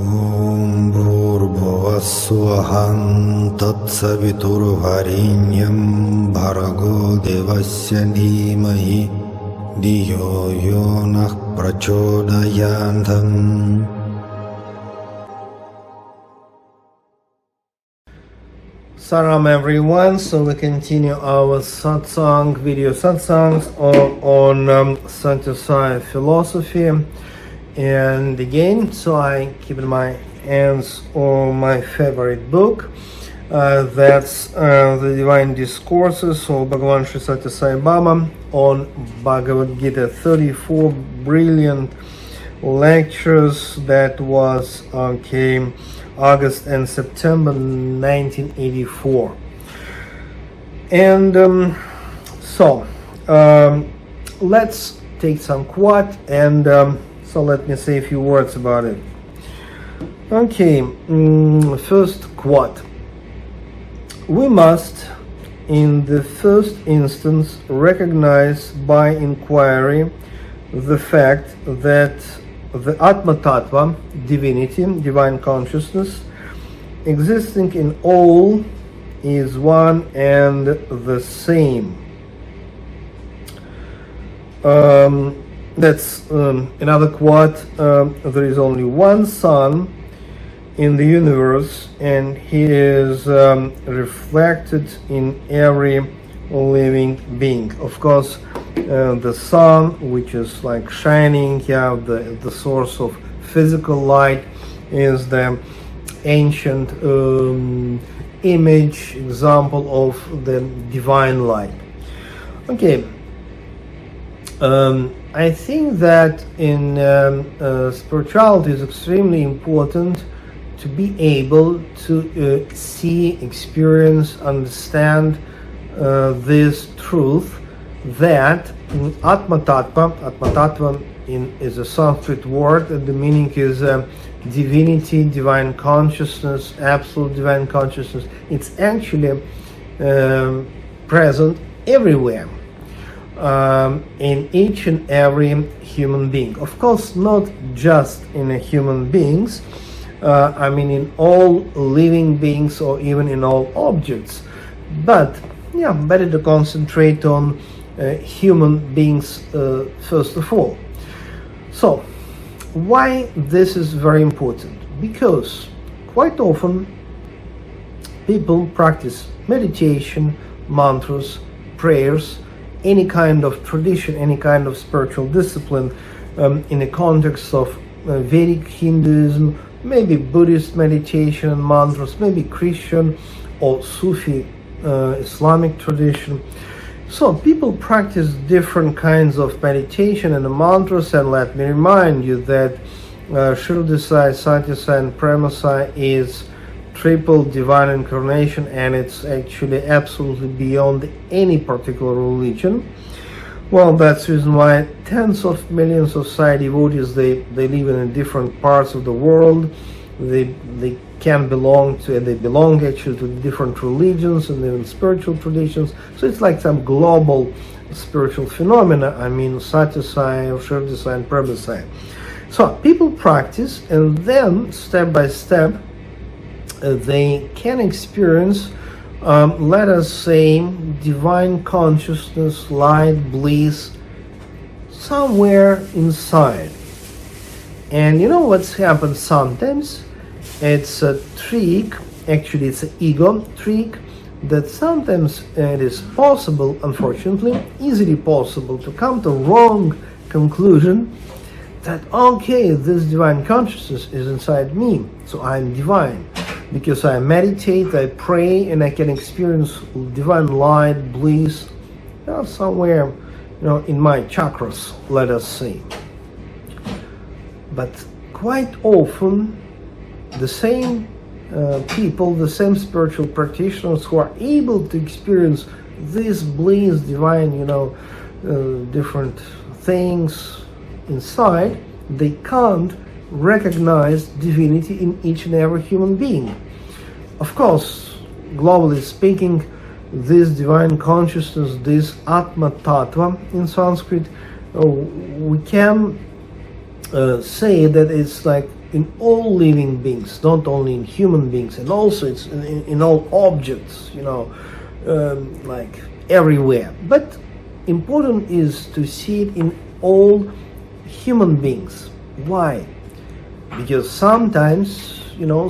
Om Bhurбhuvah Tatsaviturvarenyam Bhargo Devasya Dhimahi Dhiyo Yonah Prachodayantam. Salam everyone, so we continue our satsang, video satsangs on Sathya Sai philosophy. And again, so I keep in my hands on my favorite book, that's the Divine Discourses of Bhagavan Sri Sathya Sai Baba on Bhagavad Gita, 34 brilliant lectures that was came August and September 1984. And let's take some quote and so let me say a few words about it. Okay, first quote. We must, in the first instance, recognize by inquiry the fact that the Atma Tattva, divinity, divine consciousness, existing in all, is one and the same. That's another quote. There is only one sun in the universe, and he is reflected in every living being. Of course, the sun, which is like shining, the source of physical light, is the ancient image, example of the divine light. Okay. I think that in spirituality is extremely important to be able to see, experience, understand this truth that Atma Tattva is a Sanskrit word, and the meaning is divinity, divine consciousness, absolute divine consciousness. It's actually present everywhere. In each and every human being. Of course, not just in human beings, in all living beings or even in all objects. But, better to concentrate on human beings first of all. So, why this is very important? Because quite often people practice meditation, mantras, prayers, any kind of tradition, any kind of spiritual discipline in the context of Vedic Hinduism, maybe Buddhist meditation and mantras, maybe Christian or Sufi Islamic tradition. So people practice different kinds of meditation and mantras, and let me remind you that Shirdi Sai, Sathya Sai and Prema Sai is triple divine incarnation, and it's actually absolutely beyond any particular religion. Well, that's the reason why tens of millions of Sai devotees, they live in different parts of the world. They can belong to, and they belong actually to different religions and even spiritual traditions. So it's like some global spiritual phenomena. Sathya Sai, Shirdi Sai and Prema Sai. So people practice, and then step by step they can experience, let us say, divine consciousness, light, bliss, somewhere inside. And you know what's happened sometimes? It's a trick, actually it's an ego trick, that sometimes it is possible, unfortunately, easily possible to come to wrong conclusion that, okay, this divine consciousness is inside me, so I'm divine. Because I meditate, I pray, and I can experience divine light, bliss, somewhere, in my chakras, let us say. But quite often, the same people, the same spiritual practitioners who are able to experience this bliss, divine, different things inside, they can't recognize divinity in each and every human being. Of course, globally speaking, this divine consciousness, this Atma Tattva in Sanskrit, we can say that it's like in all living beings, not only in human beings, and also it's in all objects, like everywhere. But important is to see it in all human beings. Why? Because sometimes,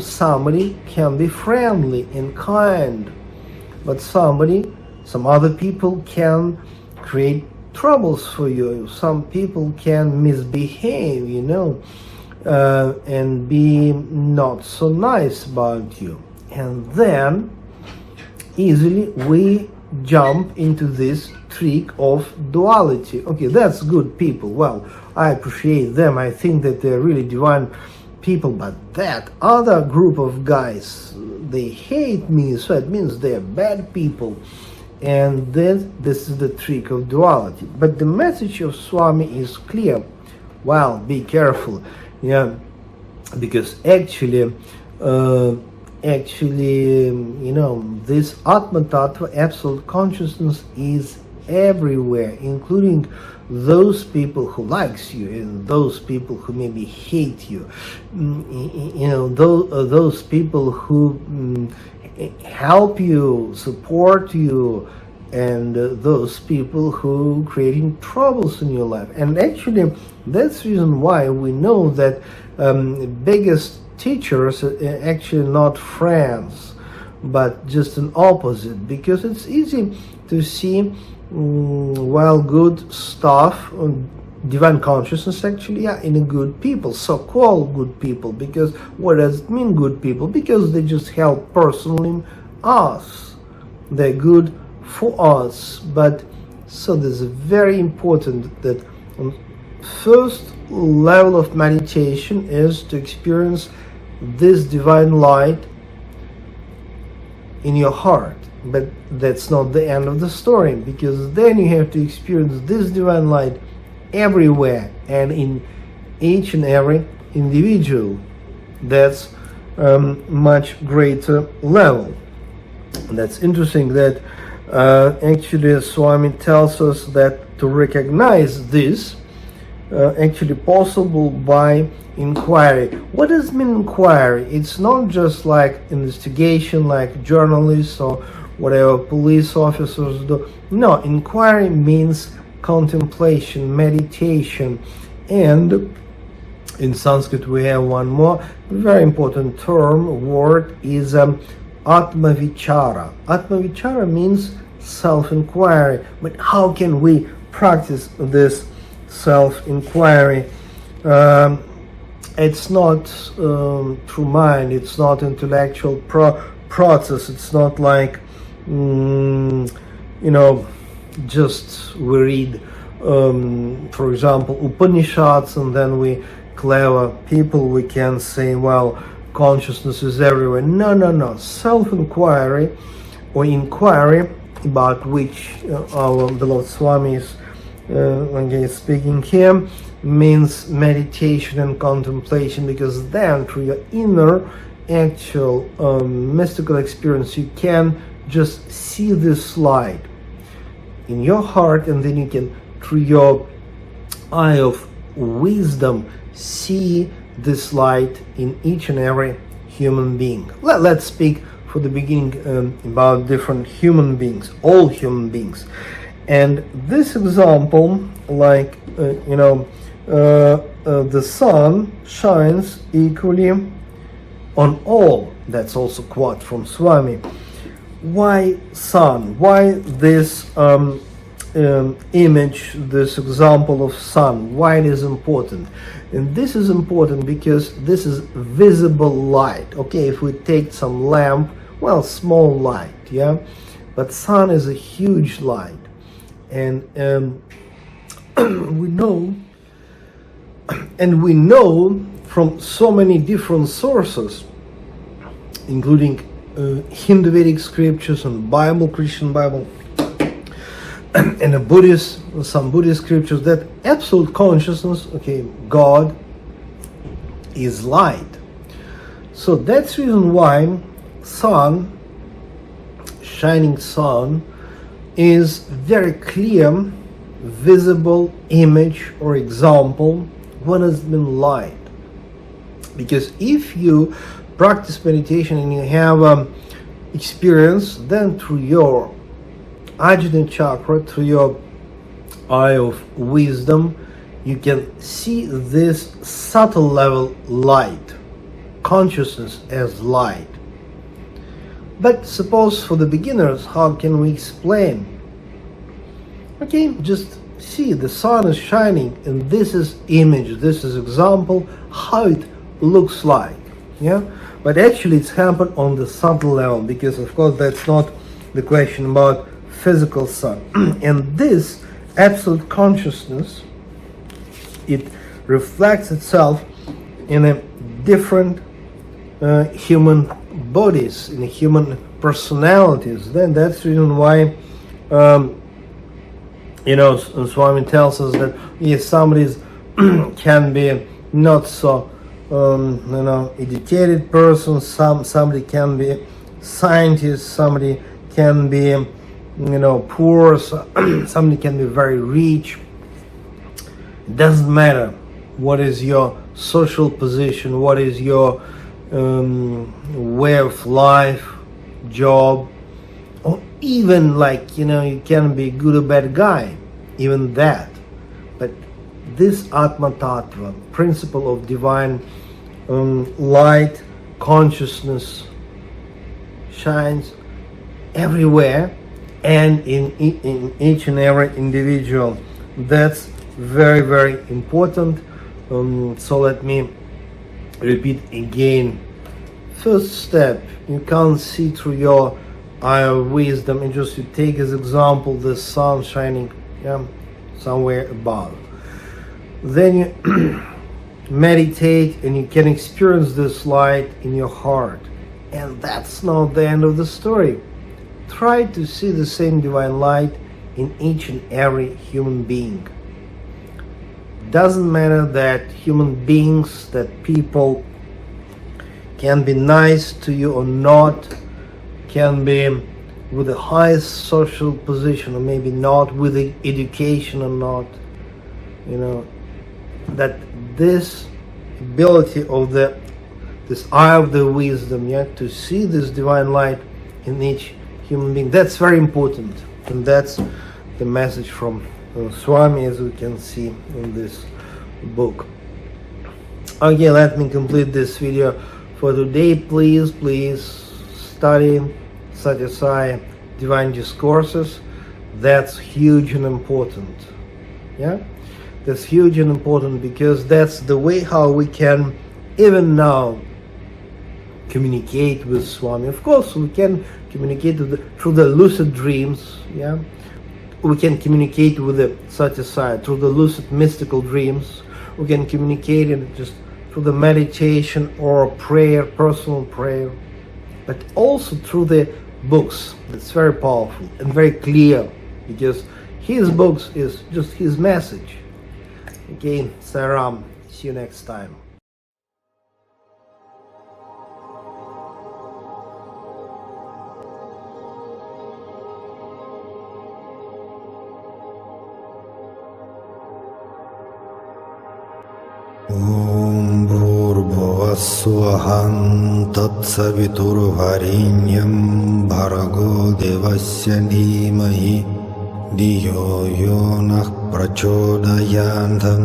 somebody can be friendly and kind, but some other people can create troubles for you. Some people can misbehave, and be not so nice about you. And then easily we jump into this trick of duality. Okay, that's good people. Well, I appreciate them. I think that they're really divine people, but that other group of guys, they hate me, so it means they're bad people. And then this is the trick of duality. But the message of Swami is clear. Well, be careful, because actually, this Atma Tattva, absolute consciousness, is everywhere, including those people who likes you and those people who maybe hate you, those people who help you, support you, and those people who creating troubles in your life. And actually, that's the reason why we know that biggest teachers are actually not friends, but just an opposite, because it's easy to see good stuff, divine consciousness actually, in a good people, so-called good people. Because what does it mean, good people? Because they just help personally us, they're good for us. But so this is very important that on first level of meditation is to experience this divine light in your heart. But that's not the end of the story, because then you have to experience this divine light everywhere and in each and every individual. That's much greater level. And that's interesting that actually Swami tells us that to recognize this actually possible by inquiry. What does it mean, inquiry? It's not just like investigation, like journalists or whatever police officers do. No, inquiry means contemplation, meditation. And in Sanskrit we have one more very important word is Atma Vichara. Atma Vichara means self-inquiry. But how can we practice this self-inquiry? It's not through mind, it's not intellectual process, it's not like just we read for example Upanishads and then we clever people, we can say, well, consciousness is everywhere. No. Self-inquiry or inquiry, about which our beloved Swami is when he is speaking here, means meditation and contemplation, because then through your inner actual mystical experience you can just see this light in your heart, and then you can through your eye of wisdom see this light in each and every human being. Let's speak for the beginning about different human beings, all human beings. And this example, like the sun shines equally on all. That's also quote from Swami. Why sun? Why this image, this example of sun? Why it is important? And this is important because this is visible light. Okay, if we take some lamp, well, small light, yeah, but sun is a huge light. And we know from so many different sources, including Hindu Vedic scriptures and Bible, Christian Bible, and some Buddhist scriptures, that absolute consciousness, okay, God is light. So that's the reason why sun, shining sun, is very clear, visible image or example when it's been light. Because if you practice meditation and you have experience, then through your Ajna chakra, through your eye of wisdom, you can see this subtle level light, consciousness as light. But suppose for the beginners, how can we explain? Okay, just see the sun is shining, and this is image, this is example how it looks like. Yeah, but actually it's happened on the subtle level, because of course that's not the question about physical sun. And this absolute consciousness, it reflects itself in a different human bodies, in human personalities. Then that's the reason why Swami tells us that yes, somebody can be not so educated person, somebody can be scientist, somebody can be poor, somebody can be very rich. It doesn't matter what is your social position, what is your way of life, job, or even you can be good or bad guy, even that. But this Atma Tattva, principle of divine light, consciousness, shines everywhere and in each and every individual. That's very, very important. So let me repeat again. First step, you can't see through your eye of wisdom, and just you take as example the sun shining somewhere above. Then you meditate and you can experience this light in your heart. And that's not the end of the story. Try to see the same divine light in each and every human being. Doesn't matter that human beings, that people can be nice to you or not, can be with the highest social position or maybe not, with the education or not. That this ability of this eye of the wisdom, to see this divine light in each human being, that's very important. And that's the message from Swami, as we can see in this book. Okay, let me complete this video for today. Please study Sathya Sai Divine Discourses. That's huge and important. That's huge and important, because that's the way how we can even now communicate with Swami. Of course, we can communicate through the lucid dreams. We can communicate with the Sathya Sai through the lucid mystical dreams. We can communicate just through the meditation or prayer, personal prayer, but also through the books. It's very powerful and very clear, because his books is just his message. Okay, Saram. See you next time. Om Bhurбhuvah Tatsaviturvarenyam Bhargo Devasya Dhimahi Dhiyo Yo Nah Prachodayantam